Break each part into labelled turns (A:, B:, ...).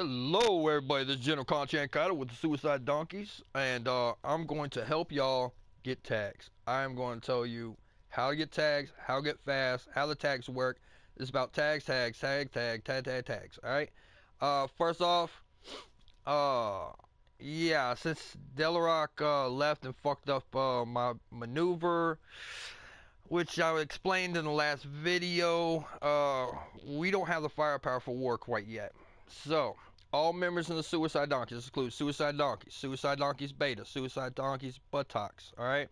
A: Hello everybody, this is General Content Cutter with the Suicide Donkeys, and I'm going to help y'all get tags. I am going to tell you how to get tags, how to get fast, how the tags work. It's about tags, alright? First off, yeah, since Delarock left and fucked up my maneuver, which I explained in the last video, we don't have the firepower for war quite yet. So, all members in the Suicide Donkeys, this includes Suicide Donkeys Beta, Suicide Donkeys Buttocks, alright?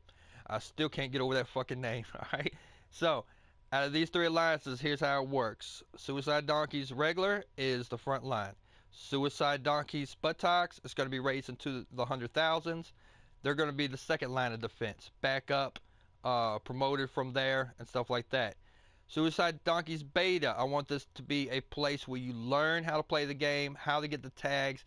A: I still can't get over that fucking name, alright? So, out of these three alliances, here's how it works. Suicide Donkeys Regular is the front line. Suicide Donkeys Buttocks is going to be raised into the 100,000s. They're going to be the second line of defense. Backup, promoted from there, and stuff like that. Suicide Donkeys Beta, I want this to be a place where you learn how to play the game, how to get the tags.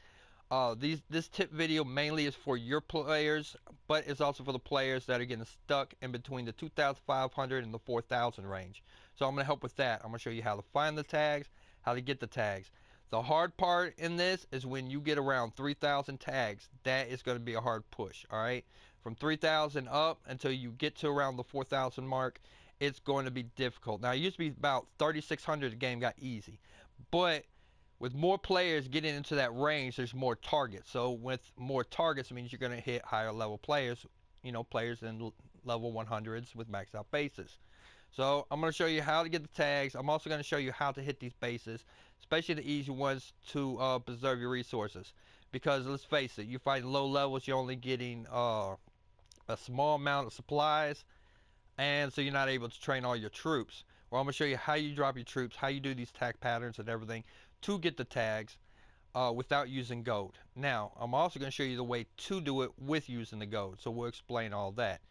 A: This tip video mainly is for your players, but it's also for the players that are getting stuck in between the 2,500 and the 4,000 range. So I'm going to help with that. I'm going to show you how to find the tags, how to get the tags. The hard part in this is when you get around 3,000 tags. That is going to be a hard push, alright? From 3,000 up until you get to around the 4,000 mark, it's going to be difficult. Now, it used to be about 3,600, the game got easy. But with more players getting into that range, there's more targets. So with more targets, it means you're going to hit higher level players, you know, players in level 100s with maxed out bases. So I'm going to show you how to get the tags. I'm also going to show you how to hit these bases, especially the easy ones, to preserve your resources. Because let's face it, you fight low levels, you're only getting a small amount of supplies, and so you're not able to train all your troops. Well, I'm going to show you how you drop your troops, how you do these tag patterns and everything to get the tags without using gold. Now, I'm also going to show you the way to do it with using the gold, so we'll explain all that.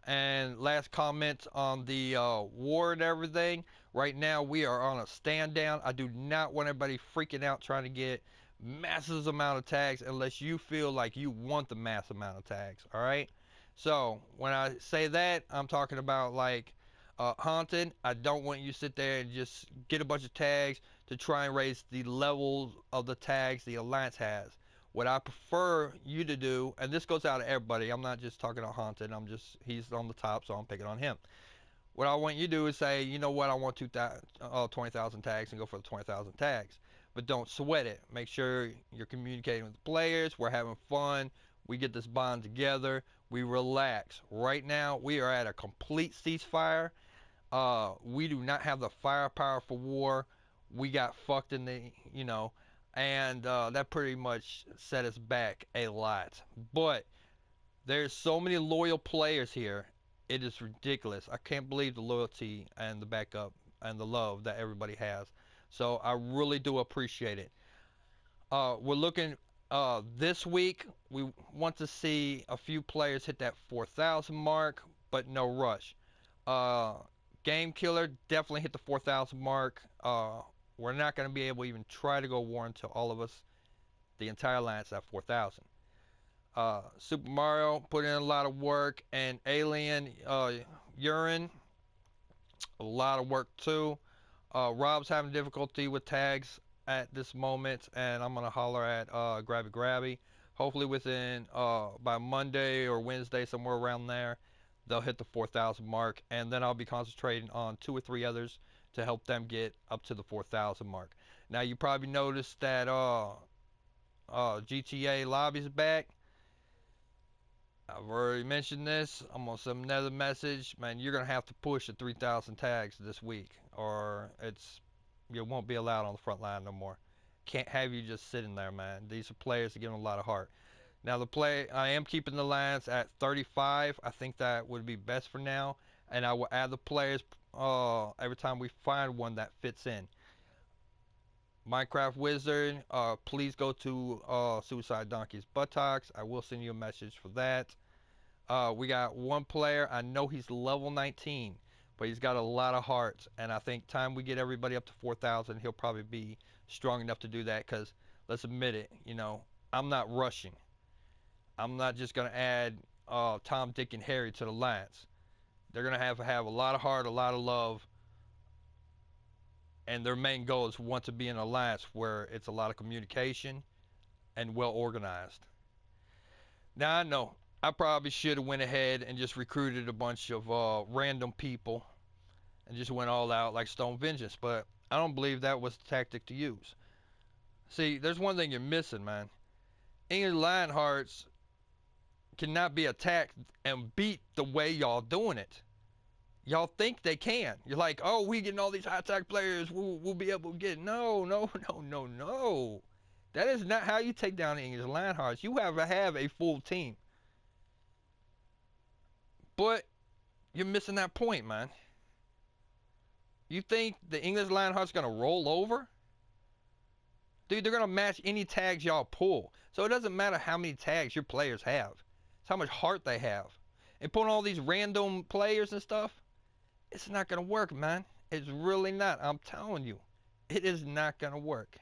A: And last comment on the war and everything. Right now, we are on a stand down. I do not want everybody freaking out trying to get massive amount of tags unless you feel like you want the mass amount of tags, alright? So, when I say that, I'm talking about like Haunted. I don't want you to sit there and just get a bunch of tags to try and raise the levels of the tags the Alliance has. What I prefer you to do, and this goes out to everybody, I'm not just talking about Haunted, he's on the top, so I'm picking on him. What I want you to do is say, you know what, I want 20,000 tags and go for the 20,000 tags. But don't sweat it. Make sure you're communicating with the players, we're having fun, we get this bond together, we relax. Right now, we are at a complete ceasefire. We do not have the firepower for war. We got fucked in the, you know, and that pretty much set us back a lot. But there's so many loyal players here. It is ridiculous. I can't believe the loyalty and the backup and the love that everybody has. So I really do appreciate it. We're looking this week. We want to see a few players hit that 4,000 mark, but no rush. Game Killer definitely hit the 4,000 mark. We're not going to be able to even try to go war until all of us, the entire alliance, at 4,000. Super Mario put in a lot of work, and Alien Urine, a lot of work too. Rob's having difficulty with tags at this moment, and I'm gonna holler at Grabby. Hopefully within by Monday or Wednesday, somewhere around there, they'll hit the 4,000 mark, and then I'll be concentrating on 2 or 3 others to help them get up to the 4,000 mark. Now you probably noticed that GTA Lobby's back. I've already mentioned this. I'm gonna send another message. Man, you're gonna have to push the 3,000 tags this week, or you won't be allowed on the front line no more. Can't have you just sitting there, man. These are players that give them a lot of heart. Now I am keeping the lines at 35. I think that would be best for now, and I will add the players every time we find one that fits in. Minecraft Wizard, please go to Suicide Donkeys Buttocks. I will send you a message for that. We got one player. I know he's level 19, but he's got a lot of hearts, and I think time we get everybody up to 4,000, he'll probably be strong enough to do that, because let's admit it, you know, I'm not rushing. I'm not just going to add Tom, Dick, and Harry to the alliance. They're going to have a lot of heart, a lot of love. and their main goal is want to be in an alliance where it's a lot of communication and well organized. Now I know I probably should have went ahead and just recruited a bunch of random people and just went all out like Stone Vengeance, but I don't believe that was the tactic to use. See, there's one thing you're missing, man. English Lionhearts cannot be attacked and beat the way y'all doing it. Y'all think they can. You're like, oh, we getting all these high attack players. We'll be able to get. No, no, no, no, no. That is not how you take down the English Lionhearts. You have to have a full team. But you're missing that point, man. You think the English Lionhearts gonna roll over? Dude, they're gonna match any tags y'all pull. So it doesn't matter how many tags your players have. It's how much heart they have. And pulling all these random players and stuff, it's not gonna work, man. It's really not. I'm telling you. It is not gonna work.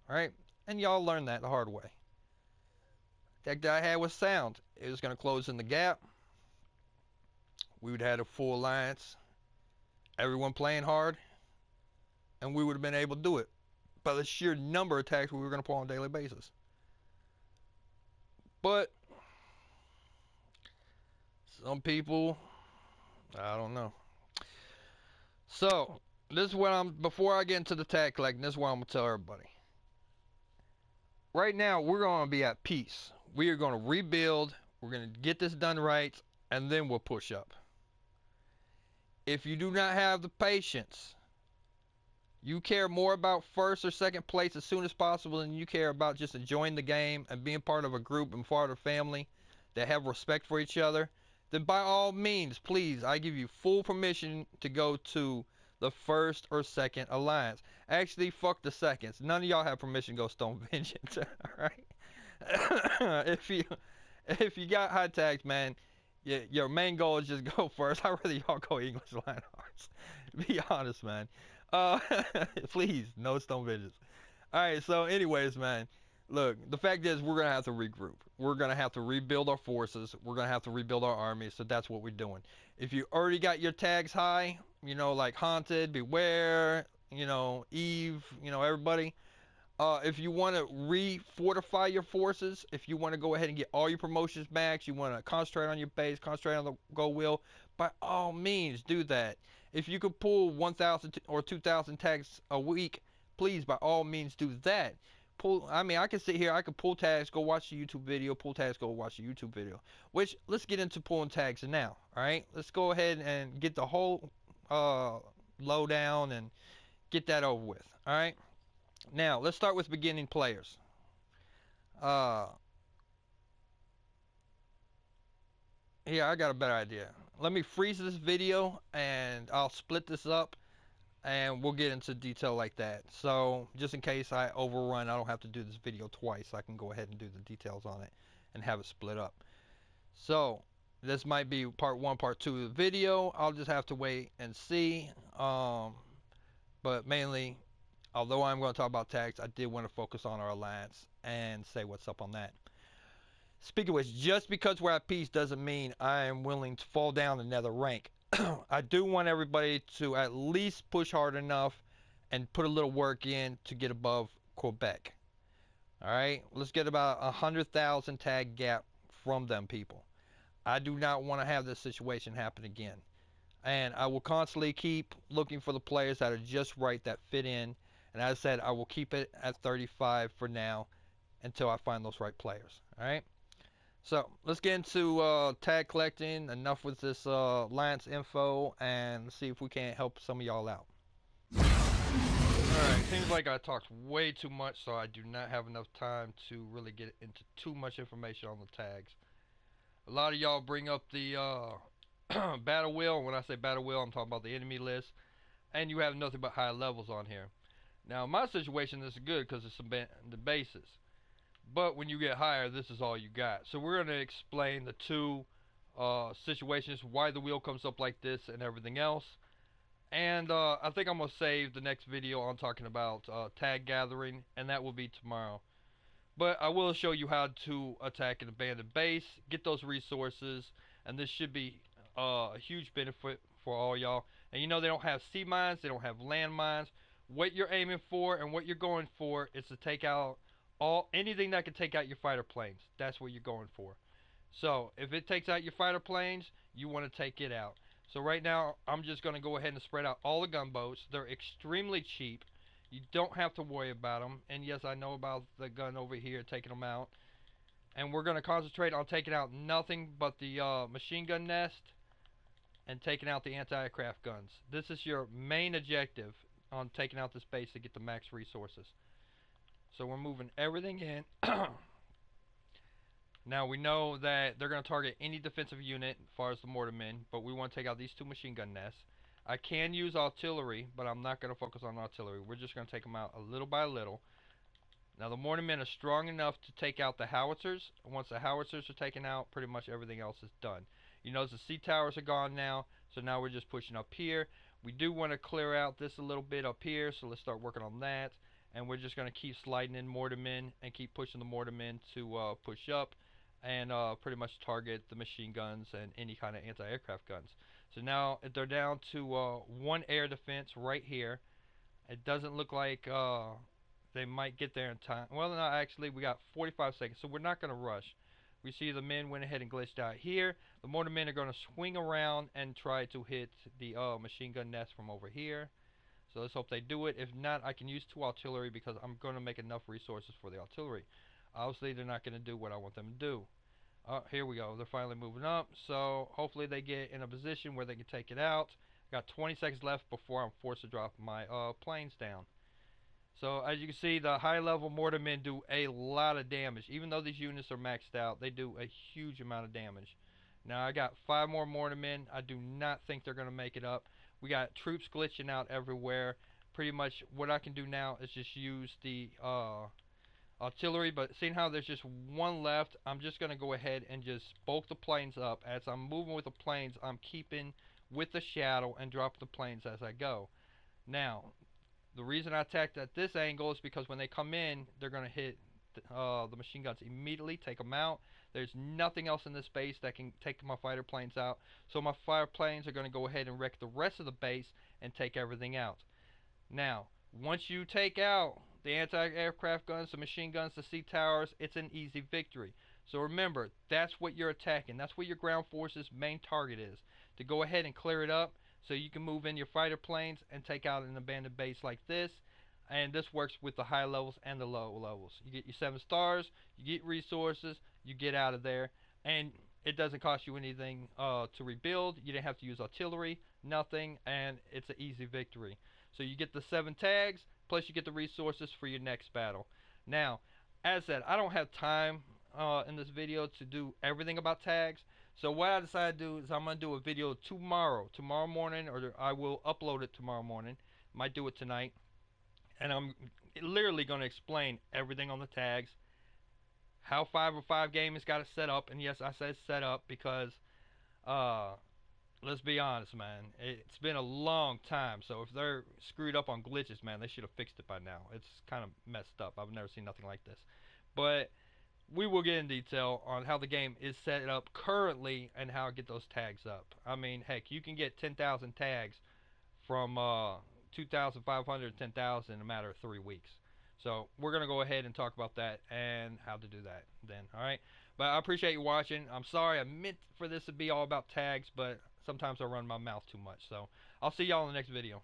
A: Alright? And y'all learned that the hard way. That guy had was sound. It was gonna close in the gap. We would have had a full alliance. Everyone playing hard. And we would have been able to do it by the sheer number of attacks we were going to pull on a daily basis. But some people, I don't know. So this is what before I get into the tag collecting, this is what I'm going to tell everybody. Right now, we're going to be at peace. We are going to rebuild. We're going to get this done right, and then we'll push up. If you do not have the patience, you care more about first or second place as soon as possible than you care about just enjoying the game and being part of a group and part of a family that have respect for each other, then by all means, please, I give you full permission to go to the first or second alliance. Actually, fuck the seconds. None of y'all have permission to go Stone Vengeance, alright? If you got high tags, man, your main goal is just go first. I'd rather y'all go English Lionhearts. Be honest, man. Please, no Stone Vengeance. Alright, so anyways, man. Look, the fact is we're going to have to regroup. We're going to have to rebuild our forces. We're going to have to rebuild our army, so that's what we're doing. If you already got your tags high, you know, like Haunted, Beware, you know, Eve, you know, everybody. If you want to re-fortify your forces, if you want to go ahead and get all your promotions max, you want to concentrate on your base, concentrate on the goal wheel, by all means, do that. If you could pull 1,000 or 2,000 tags a week, please, by all means, do that. I can sit here, I can pull tags, go watch the YouTube video, pull tags, go watch the YouTube video. Which, let's get into pulling tags now, alright? Let's go ahead and get the whole lowdown and get that over with, alright? Now, let's start with beginning players. Yeah, I got a better idea. Let me freeze this video and I'll split this up and we'll get into detail like that. So just in case I overrun, I don't have to do this video twice. I can go ahead and do the details on it and have it split up. So this might be part 1, part 2 of the video. I'll just have to wait and see. But mainly, although I'm going to talk about tags, I did want to focus on our alliance and say what's up on that. Speaking of which, just because we're at peace doesn't mean I am willing to fall down another rank. I do want everybody to at least push hard enough and put a little work in to get above Quebec. Alright, let's get about 100,000 tag gap from them people. I do not want to have this situation happen again. And I will constantly keep looking for the players that are just right, that fit in. And as I said, I will keep it at 35 for now until I find those right players. Alright? So, let's get into tag collecting. Enough with this Alliance info, and see if we can't help some of y'all out. Alright, seems like I talked way too much, so I do not have enough time to really get into too much information on the tags. A lot of y'all bring up the battle wheel. When I say battle wheel, I'm talking about the enemy list. And you have nothing but high levels on here. Now, my situation is good because it's the bases. But when you get higher, this is all you got. So we're going to explain the two situations, why the wheel comes up like this and everything else. And I think I'm going to save the next video on talking about tag gathering, and that will be tomorrow. But I will show you how to attack an abandoned base, get those resources, and this should be a huge benefit for all y'all. And you know they don't have sea mines, they don't have land mines. What you're aiming for and what you're going for is to take out anything that can take out your fighter planes. That's what you're going for. So if it takes out your fighter planes, you want to take it out. So right now, I'm just going to go ahead and spread out all the gunboats. They're extremely cheap. You don't have to worry about them. And yes, I know about the gun over here, taking them out. And we're going to concentrate on taking out nothing but the machine gun nest and taking out the anti-aircraft guns. This is your main objective on taking out this base to get the max resources. So we're moving everything in. Now we know that they're going to target any defensive unit as far as the mortarmen, but we want to take out these two machine gun nests. I can use artillery, but I'm not going to focus on artillery. We're just going to take them out a little by little. Now the mortarmen are strong enough to take out the howitzers. Once the howitzers are taken out, pretty much everything else is done. You notice the sea towers are gone now, so now we're just pushing up here. We do want to clear out this a little bit up here, so let's start working on that. And we're just going to keep sliding in mortarmen and keep pushing the mortarmen to push up and pretty much target the machine guns and any kind of anti-aircraft guns. So now they're down to one air defense right here. It doesn't look like they might get there in time. Well, no, actually, we got 45 seconds, so we're not going to rush. We see the men went ahead and glitched out here. The mortarmen are going to swing around and try to hit the machine gun nest from over here. So let's hope they do it. If not, I can use 2 artillery because I'm going to make enough resources for the artillery. Obviously, they're not going to do what I want them to do. Here we go. They're finally moving up. So hopefully they get in a position where they can take it out. Got 20 seconds left before I'm forced to drop my planes down. So as you can see, the high-level mortarmen do a lot of damage. Even though these units are maxed out, they do a huge amount of damage. Now I got 5 more mortarmen. I do not think they're going to make it up. We got troops glitching out everywhere. Pretty much what I can do now is just use the artillery, but seeing how there's just one left, I'm just going to go ahead and just bulk the planes up. As I'm moving with the planes, I'm keeping with the shadow and drop the planes as I go. Now, the reason I attacked at this angle is because when they come in, they're going to hit the machine guns immediately, take them out. There's nothing else in this base that can take my fighter planes out. So my fighter planes are going to go ahead and wreck the rest of the base and take everything out. Now, once you take out the anti-aircraft guns, the machine guns, the sea towers, it's an easy victory. So remember, that's what you're attacking. That's what your ground force's main target is. To go ahead and clear it up so you can move in your fighter planes and take out an abandoned base like this. And this works with the high levels and the low levels. You get your 7 stars, you get resources, you get out of there, and it doesn't cost you anything to rebuild. You didn't have to use artillery, nothing, and it's an easy victory. So you get the 7 tags, plus you get the resources for your next battle. Now, as said, I don't have time in this video to do everything about tags. So what I decided to do is I'm going to do a video tomorrow morning, or I will upload it tomorrow morning. Might do it tonight. And I'm literally going to explain everything on the tags, how 505 Game has got it set up. And yes, I said set up because, let's be honest, man, it's been a long time. So if they're screwed up on glitches, man, they should have fixed it by now. It's kind of messed up. I've never seen nothing like this. But we will get in detail on how the game is set up currently and how to get those tags up. I mean, heck, you can get 10,000 tags from 2,500 to 10,000 in a matter of 3 weeks. So we're going to go ahead and talk about that and how to do that then, alright? But I appreciate you watching. I'm sorry I meant for this to be all about tags, but sometimes I run my mouth too much. So I'll see y'all in the next video.